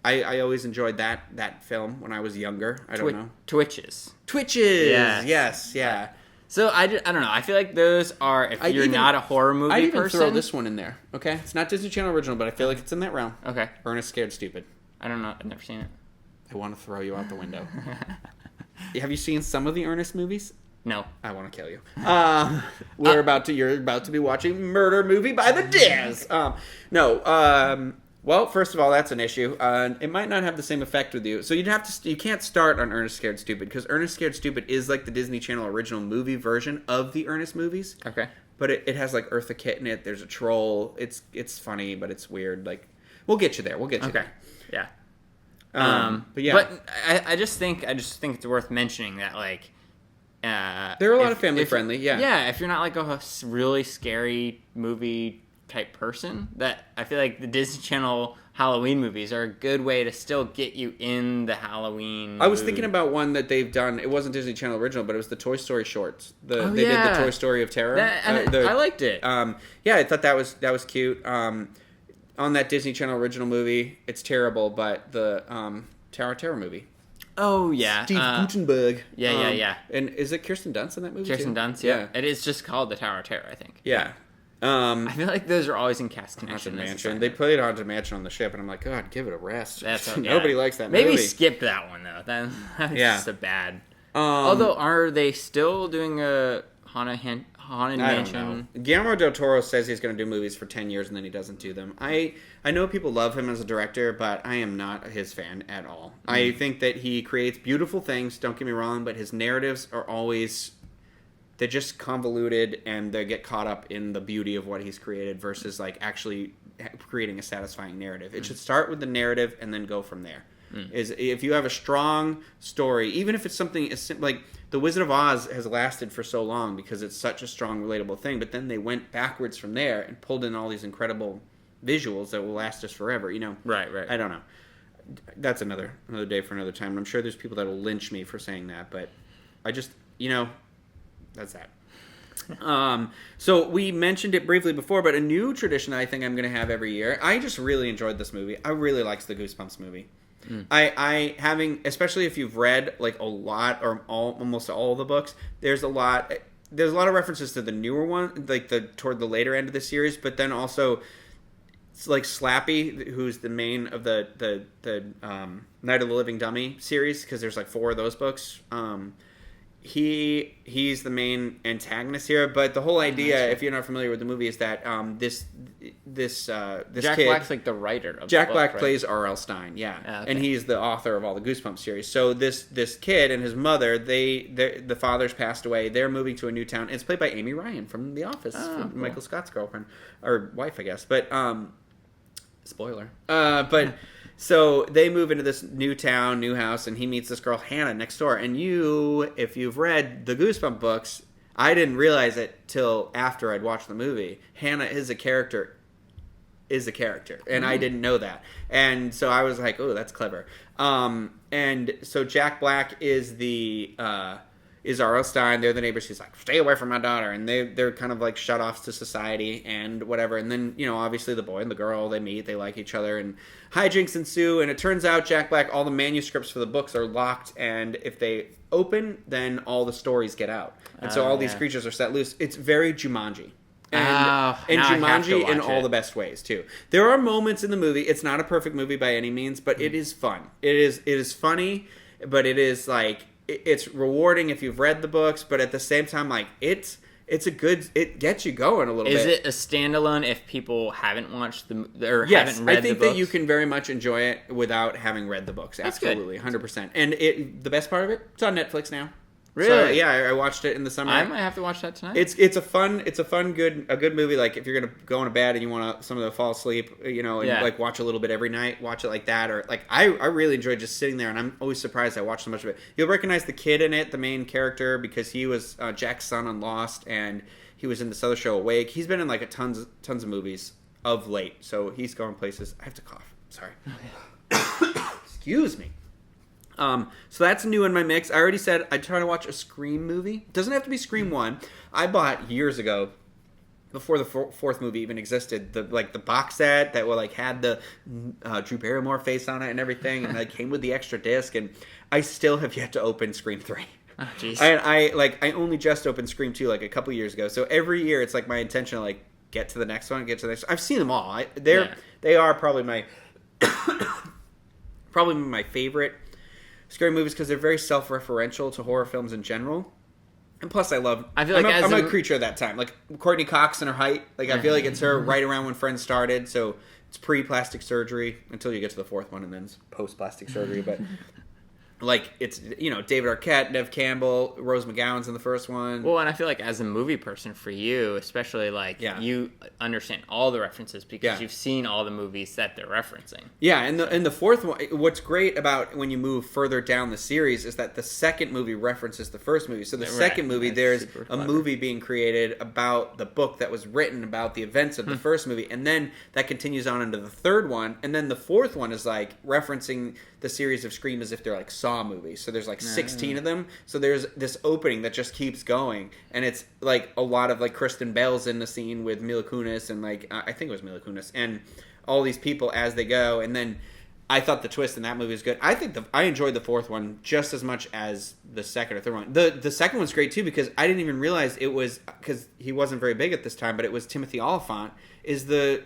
I always enjoyed that film when I was younger. I don't know. Twitches. Yes. Yeah. So I don't know. I feel like those are, if you're not a horror movie I'd even person. throw this one in there. Okay, it's not Disney Channel original, but I feel like it's in that realm. Okay. Ernest Scared Stupid. I don't know. I've never seen it. I want to throw you out the window. Have you seen some of the Ernest movies? No. I want to kill you. You're about to be watching Murder Movie by the Diz. Well, first of all, that's an issue. It might not have the same effect with you. So you can't start on Ernest Scared Stupid, because Ernest Scared Stupid is like the Disney Channel original movie version of the Ernest movies. Okay. But it has like Eartha Kitt in it. There's a troll. It's funny, but it's weird. Like, we'll get you there. Okay. Yeah. But yeah. But I just think it's worth mentioning that like. They're a lot of family friendly. Yeah. Yeah. If you're not like a really scary movie type person, that I feel like the Disney Channel Halloween movies are a good way to still get you in the Halloween I was thinking about one that they've done. It wasn't Disney Channel original, but it was the Toy Story shorts. They did the Toy Story of Terror. I liked it. I thought that was cute. On that Disney Channel original movie, it's terrible, but the Tower of Terror movie. Oh yeah, Steve Guttenberg. Yeah. And is it Kirsten Dunst in that movie? Kirsten Dunst. Yeah. It is just called the Tower of Terror, I think. Yeah. I feel like those are always in cast connection. Haunted Mansion. They played Haunted Mansion on the ship, and I'm like, God, give it a rest. That's Nobody likes that movie. Maybe skip that one though. That's just a bad. Although, are they still doing a Haunted Mansion? Guillermo del Toro says he's going to do movies for 10 years, and then he doesn't do them. I know people love him as a director, but I am not his fan at all. I think that he creates beautiful things. Don't get me wrong, but his narratives are always. They're just convoluted, and they get caught up in the beauty of what he's created versus like actually creating a satisfying narrative. It should start with the narrative and then go from there. Is if you have a strong story, even if it's something as like The Wizard of Oz has lasted for so long because it's such a strong, relatable thing, but then they went backwards from there and pulled in all these incredible visuals that will last us forever. Right. I don't know. That's another day for another time. And I'm sure there's people that will lynch me for saying that, but I just that's that. So we mentioned it briefly before, but a new tradition that I think I'm going to have every year. I just really enjoyed this movie. I really liked the Goosebumps movie. I especially if you've read like a lot or almost all of the books, there's a lot of references to the newer one, like toward the later end of the series, but then also it's like Slappy, who's the main of the Night of the Living Dummy series, because there's like 4 of those books. he's the main antagonist here, but the whole idea, if you're not familiar with the movie, is that this Jack kid, Black's like the writer of Jack the book, Black right? plays R.L. Stein, yeah, Okay. and he's the author of all the Goosebumps series. So this kid and his mother, the father's passed away. They're moving to a new town. It's played by Amy Ryan from The Office, Cool. Michael Scott's girlfriend or wife, I guess. But spoiler. But so they move into this new town, new house, and he meets this girl Hannah next door. And if you've read the Goosebump books, I didn't realize it till after I'd watched the movie. Hannah is a character, and I didn't know that. And so I was like, oh, that's clever. And so Jack Black is R.L. Stein. They're the neighbors. He's like, stay away from my daughter. And they're kind of like shut-offs to society and whatever. And then, obviously the boy and the girl, they meet, they like each other, and hijinks ensue. And it turns out Jack Black, all the manuscripts for the books are locked, and if they open, then all the stories get out. And so all these creatures are set loose. It's very Jumanji. And Jumanji in all the best ways, too. There are moments in the movie. It's not a perfect movie by any means, but it is fun. It is funny, but it is like... It's rewarding if you've read the books, but at the same time, like it gets you going a little bit. Is it a standalone if people haven't watched haven't read the books? Yes, I think that you can very much enjoy it without having read the books. That's Absolutely, 100%. And the best part of it, it's on Netflix now. Really? So, yeah, I watched it in the summer. I might have to watch that tonight. It's a fun good movie. Like if you're gonna go into bed and you want someone to fall asleep, and like watch a little bit every night, watch it like that. Or like I really enjoy just sitting there, and I'm always surprised I watch so much of it. You'll recognize the kid in it, the main character, because he was Jack's son on Lost, and he was in this other show Awake. He's been in like tons of movies of late, so he's going places. I have to cough. Sorry. Excuse me. So that's new in my mix. I already said I'd try to watch a Scream movie. It doesn't have to be Scream 1. I bought years ago, before the fourth movie even existed, the box set that had the Drew Barrymore face on it and everything, and it came with the extra disc, and I still have yet to open Scream 3. Oh, jeez. I only just opened Scream 2 like a couple years ago. So every year it's like my intention to get to the next one, get to the next one. I've seen them all. They are probably my favorite scary movies because they're very self-referential to horror films in general. And plus, I'm a creature of that time. Like Courtney Cox and her height. Like I feel like it's her right around when Friends started. So it's pre-plastic surgery until you get to the fourth one, and then it's post-plastic surgery. But like it's David Arquette, Nev Campbell, Rose McGowan's in the first one. Well, and I feel like as a movie person, for you especially, you understand all the references because you've seen all the movies that they're referencing. Yeah, and the fourth one, what's great about when you move further down the series is that the second movie references the first movie. So the second movie, there's a movie being created about the book that was written about the events of the first movie, and then that continues on into the third one, and then the fourth one is referencing the series of Scream as if they're Saw movies. So there's 16 of them. So there's this opening that just keeps going, and it's a lot of Kristen Bell's in the scene with Mila Kunis and I think it was Mila Kunis and all these people as they go. And then I thought the twist in that movie was good. I think I enjoyed the fourth one just as much as the second or third one. The second one's great too because I didn't even realize it was because he wasn't very big at this time, but it was Timothy Olyphant is the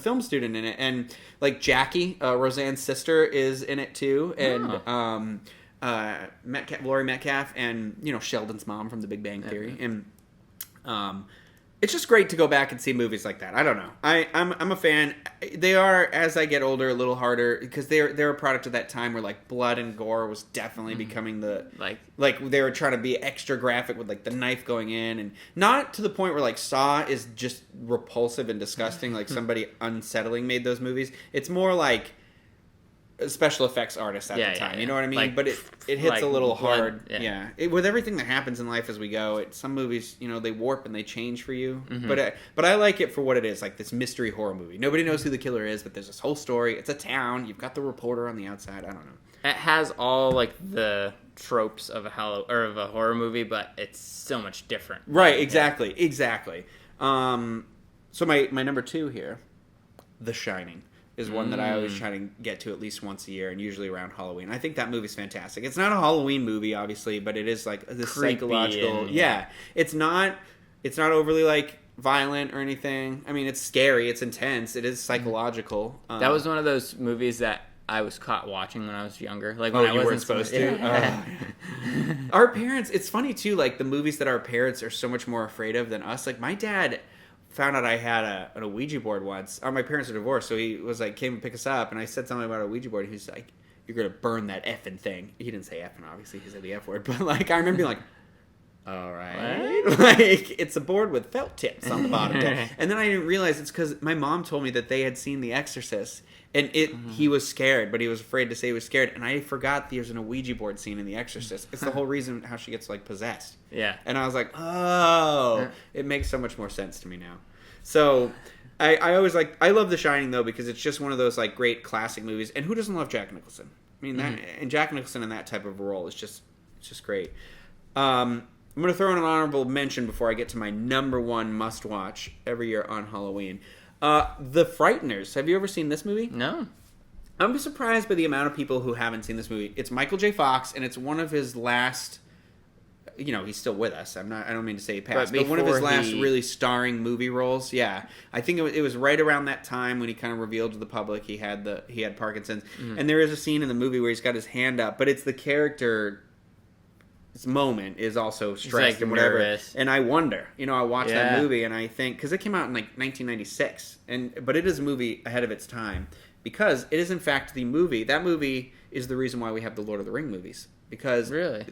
film student in it, and Jackie, Roseanne's sister, is in it too, and Laurie Metcalf, and Sheldon's mom from The Big Bang Theory, and it's just great to go back and see movies like that. I don't know. I'm a fan. They are, as I get older, a little harder because they're a product of that time where blood and gore was definitely becoming the they were trying to be extra graphic with the knife going in, and not to the point where Saw is just repulsive and disgusting. Somebody unsettling made those movies. It's more special effects artists at the time. You know what I mean? But it hits a little hard. With everything that happens in life as we go, some movies, they warp and they change for you. But I like it for what it is, this mystery horror movie. Nobody knows who the killer is, but there's this whole story. It's a town. You've got the reporter on the outside. I don't know. It has all the tropes of a horror movie, but it's so much different. Right, exactly. So my number 2 here, The Shining, is one that I always try to get to at least once a year, and usually around Halloween. I think that movie's fantastic. It's not a Halloween movie, obviously, but it is this psychological. It's not overly violent or anything. I mean, it's scary, it's intense, it is psychological. That was one of those movies that I was caught watching when I was younger. Like when I you wasn't weren't supposed to. Yeah. Our parents. It's funny too. Like the movies that our parents are so much more afraid of than us. Like my dad found out I had a Ouija board once. My parents are divorced, so he was like came to pick us up, and I said something about a Ouija board. And he's like, "You're gonna burn that effing thing." He didn't say effing, obviously. He said the F word, but like I remember being like, all right. Like, it's a board with felt tips on the bottom. And then I didn't realize it's because my mom told me that they had seen The Exorcist. And he was scared, but he was afraid to say he was scared. And I forgot there's an Ouija board scene in The Exorcist. It's the whole reason how she gets, like, possessed. Yeah. And I was like, oh, it makes so much more sense to me now. So I always like, I love The Shining, though, because it's just one of those, like, great classic movies. And who doesn't love Jack Nicholson? I mean, that, and Jack Nicholson in that type of role is just, it's just great. I'm going to throw in an honorable mention before I get to my number one must-watch every year on Halloween. The Frighteners. Have you ever seen this movie? No. I'm surprised by the amount of people who haven't seen this movie. It's Michael J. Fox, and it's one of his last... You know, he's still with us. I don't mean to say he passed, but one of his last really starring movie roles. Yeah, I think it was right around that time when he kind of revealed to the public he had Parkinson's. And there is a scene in the movie where he's got his hand up, but it's the character... This moment is also stressed like and whatever. Nervous. And I wonder, I watched that movie and I think, because it came out in like 1996, but it is a movie ahead of its time because it is in fact the movie. That movie is the reason why we have the Lord of the Rings movies. Because really?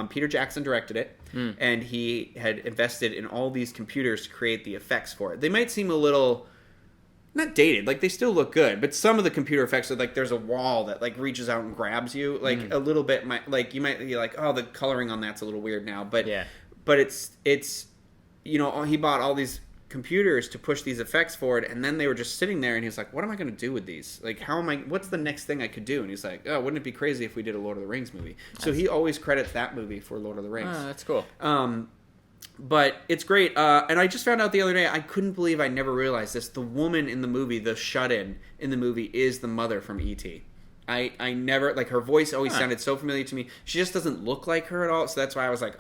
Peter Jackson directed it, and he had invested in all these computers to create the effects for it. They might seem a little... not dated, like they still look good, but some of the computer effects are like there's a wall that like reaches out and grabs you, like a little bit. You might be like, oh, the coloring on that's a little weird now, but it's he bought all these computers to push these effects forward, and then they were just sitting there, and he was like, what am I going to do with these? Like, what's the next thing I could do? And he's like, oh, wouldn't it be crazy if we did a Lord of the Rings movie? So he always credits that movie for Lord of the Rings. Oh, that's cool. But it's great. And I just found out the other day, I couldn't believe I never realized this. The woman in the movie, the shut-in in the movie, is the mother from E.T. I never, like, her voice always sounded so familiar to me. She just doesn't look like her at all. So that's why I was like,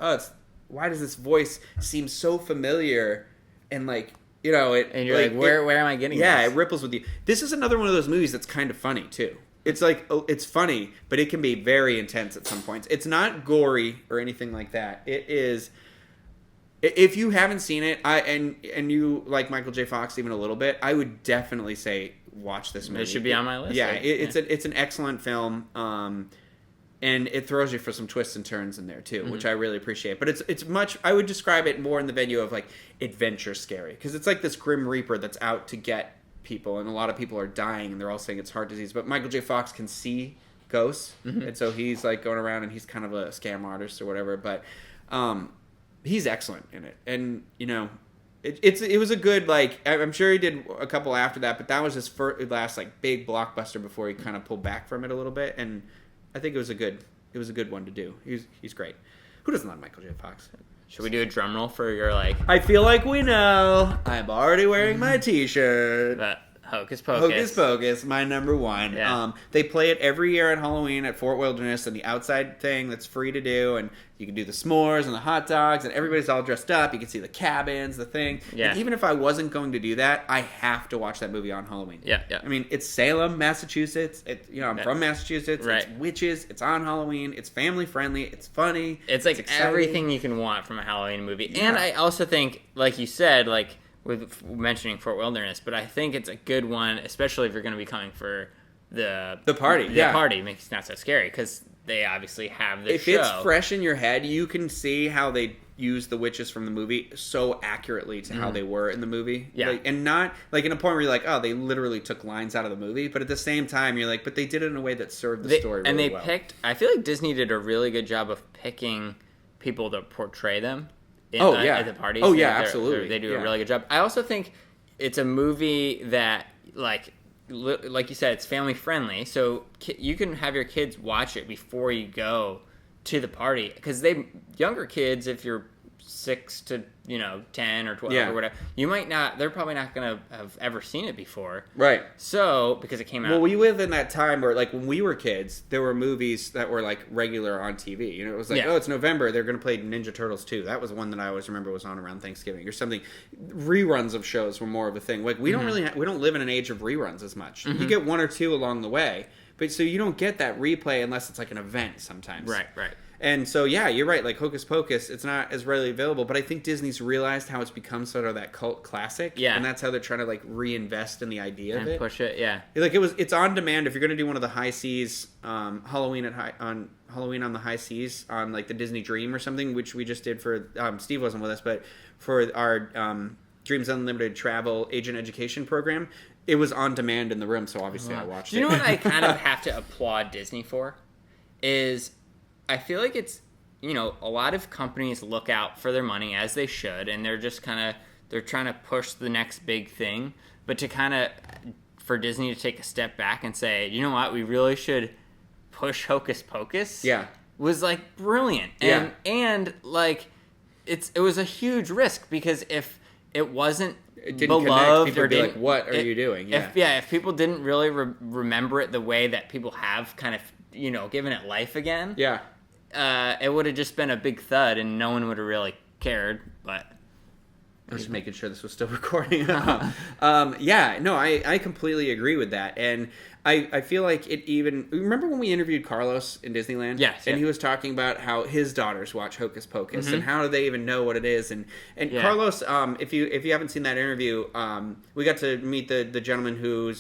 why does this voice seem so familiar? And, like, and you're like, where am I getting this? Yeah, it ripples with you. This is another one of those movies that's kind of funny, too. It's like, it's funny, but it can be very intense at some points. It's not gory or anything like that. It is... If you haven't seen it, and you like Michael J. Fox even a little bit, I would definitely say watch this movie. It should be on my list. Yeah, it's an excellent film, and it throws you for some twists and turns in there too, which I really appreciate. But it's much. I would describe it more in the venue of like adventure scary, because it's like this Grim Reaper that's out to get people, and a lot of people are dying, and they're all saying it's heart disease. But Michael J. Fox can see ghosts, and so he's like going around, and he's kind of a scam artist or whatever. But he's excellent in it, and it was a good, like, I'm sure he did a couple after that, but that was his last like big blockbuster before he kind of pulled back from it a little bit, and I think it was a good one to do. He's great. Who doesn't love Michael J. Fox? Should we do a drum roll for your like? I feel like we know. I'm already wearing my T-shirt. Hocus Pocus. Hocus Pocus, my number one. Yeah. They play it every year at Halloween at Fort Wilderness, and the outside thing that's free to do, and you can do the s'mores and the hot dogs, and everybody's all dressed up. You can see the cabins, the thing. Yeah. And even if I wasn't going to do that, I have to watch that movie on Halloween. Yeah. I mean, it's Salem, Massachusetts. I'm from Massachusetts. Right. It's witches. It's on Halloween. It's family friendly. It's funny. It's like exciting. everything you can want from a Halloween movie. Yeah. And I also think, like you said, like, with mentioning Fort Wilderness, but I think it's a good one, especially if you're going to be coming for the party. The party makes it not so scary because they obviously have this show. If it's fresh in your head, you can see how they use the witches from the movie so accurately to how they were in the movie. Yeah. Like, and not like in a point where you're like, oh, they literally took lines out of the movie, but at the same time, you're like, but they did it in a way that served the story really and they well. picked. I feel like Disney did a really good job of picking people to portray them. At the parties. Absolutely. They do a really good job. I also think it's a movie that, like you said, it's family friendly, so you can have your kids watch it before you go to the party, because younger kids, if you're 6 to 10 or 12 or whatever, they're probably not gonna have ever seen it before, right? So because it came out, well, we live in that time where, like, when we were kids, there were movies that were like regular on TV. It was like, oh, it's November, they're gonna play Ninja Turtles 2. That was one that I always remember was on around Thanksgiving or something. Reruns of shows were more of a thing. Like, we don't live in an age of reruns as much. You get one or two along the way, But so you don't get that replay unless it's like an event sometimes. Right. And so, yeah, you're right. Like Hocus Pocus, it's not as readily available, but I think Disney's realized how it's become sort of that cult classic. Yeah. And that's how they're trying to like reinvest in the idea of it. And push it, yeah. Like it's on demand. If you're going to do one of the high seas, Halloween on the high seas on like the Disney Dream or something, which we just did for, Steve wasn't with us, but for our Dreams Unlimited travel agent education program, it was on demand in the room. So obviously I watched it. Do you know what I kind of have to applaud Disney for? Is I feel like it's, a lot of companies look out for their money as they should, and they're just they're trying to push the next big thing. But for Disney to take a step back and say, you know what, we really should push Hocus Pocus. Yeah. Was like brilliant. And like it was a huge risk, because if it wasn't it didn't beloved, connect, people or would be didn't, like, what are you doing? Yeah. If people didn't really remember it the way that people have kind of, given it life again. Yeah. It would have just been a big thud, and no one would have really cared. But I was just making sure this was still recording. I completely agree with that, and I feel like it even... Remember when we interviewed Carlos in Disneyland? Yes. And he was talking about how his daughters watch Hocus Pocus, and how do they even know what it is. And Carlos, if you haven't seen that interview, we got to meet the gentleman who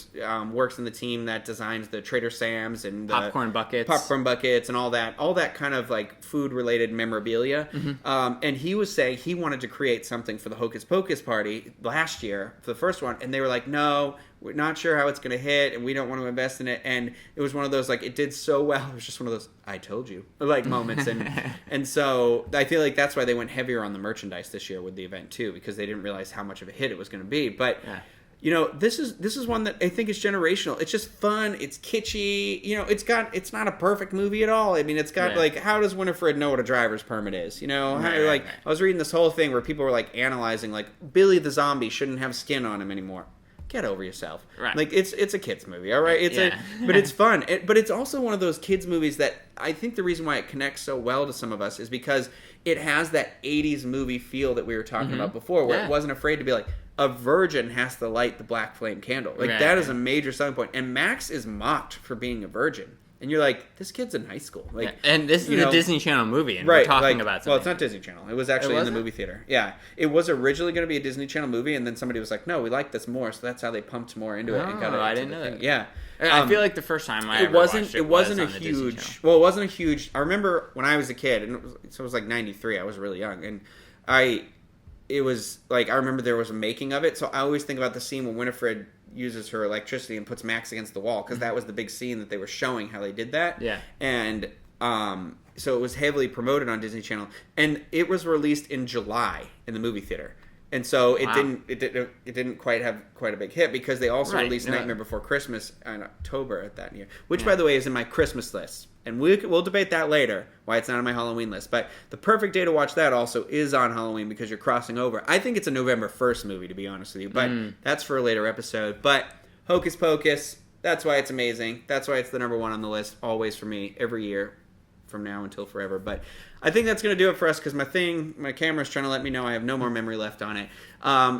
works in the team that designs the Trader Sam's and the popcorn buckets and all that kind of like food-related memorabilia. And he was saying he wanted to create something for the Hocus Pocus party last year, for the first one, and they were like, no, we're not sure how it's going to hit, and we don't want to invest in it. And it was one of those, like, it did so well. It was just one of those, I told you, like, moments. And so I feel like that's why they went heavier on the merchandise this year with the event, too, because they didn't realize how much of a hit it was going to be. But, this is one that I think is generational. It's just fun. It's kitschy. It's not a perfect movie at all. I mean, it's got, like, how does Winifred know what a driver's permit is? I was reading this whole thing where people were, like, analyzing, like, Billy the zombie shouldn't have skin on him anymore. Get over yourself. Right. Like, it's a kid's movie, all right? But it's fun. But it's also one of those kids' movies that I think the reason why it connects so well to some of us is because it has that 80s movie feel that we were talking about before, where it wasn't afraid to be like, a virgin has to light the black flame candle. Like, that is a major selling point. And Max is mocked for being a virgin. And you're like, this kid's in high school. Like, and this is a Disney Channel movie, and we're talking about something. Well, it's not Disney Channel. It was actually in the movie theater. Yeah. It was originally going to be a Disney Channel movie, and then somebody was like, no, we like this more, so that's how they pumped more into it. And got it I didn't know that. Yeah. I feel like the first time I ever watched it wasn't a huge... Well, it wasn't a huge... I remember when I was a kid, and it was like 93, I was really young, and it was like, I remember there was a making of it, so I always think about the scene when Winifred uses her electricity and puts Max against the wall, because that was the big scene that they were showing how they did that. Yeah. And so it was heavily promoted on Disney Channel, and it was released in July in the movie theater. And so it didn't quite have quite a big hit, because they also released Nightmare Before Christmas in October at that year, which by the way is in my Christmas list, and we'll debate that later why it's not on my Halloween list. But the perfect day to watch that also is on Halloween, because you're crossing over. I think it's a November 1st movie, to be honest with you, but that's for a later episode. But Hocus Pocus, that's why it's amazing. That's why it's the number one on the list always for me, every year from now until forever. But I think that's going to do it for us, because my camera's trying to let me know I have no more memory left on it.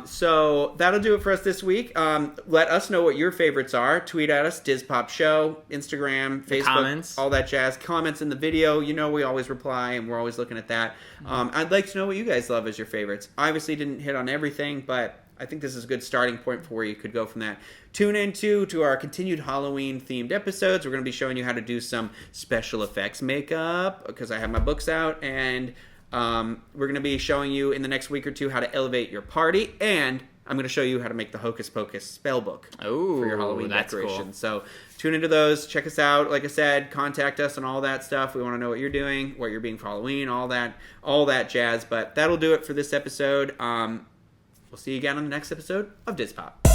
So that'll do it for us this week. Let us know what your favorites are. Tweet at us, DizPop Show, Instagram, Facebook, comments, all that jazz. Comments in the video, we always reply, and we're always looking at that. I'd like to know what you guys love as your favorites. Obviously didn't hit on everything, but I think this is a good starting point for where you could go from that. Tune in, to our continued Halloween-themed episodes. We're going to be showing you how to do some special effects makeup, because I have my books out, and we're going to be showing you in the next week or two how to elevate your party, and I'm going to show you how to make the Hocus Pocus spell book for your Halloween decorations. Cool. So tune into those. Check us out. Like I said, contact us on all that stuff. We want to know what you're doing, what you're being for Halloween, all that jazz. But that'll do it for this episode. We'll see you again on the next episode of DizPop.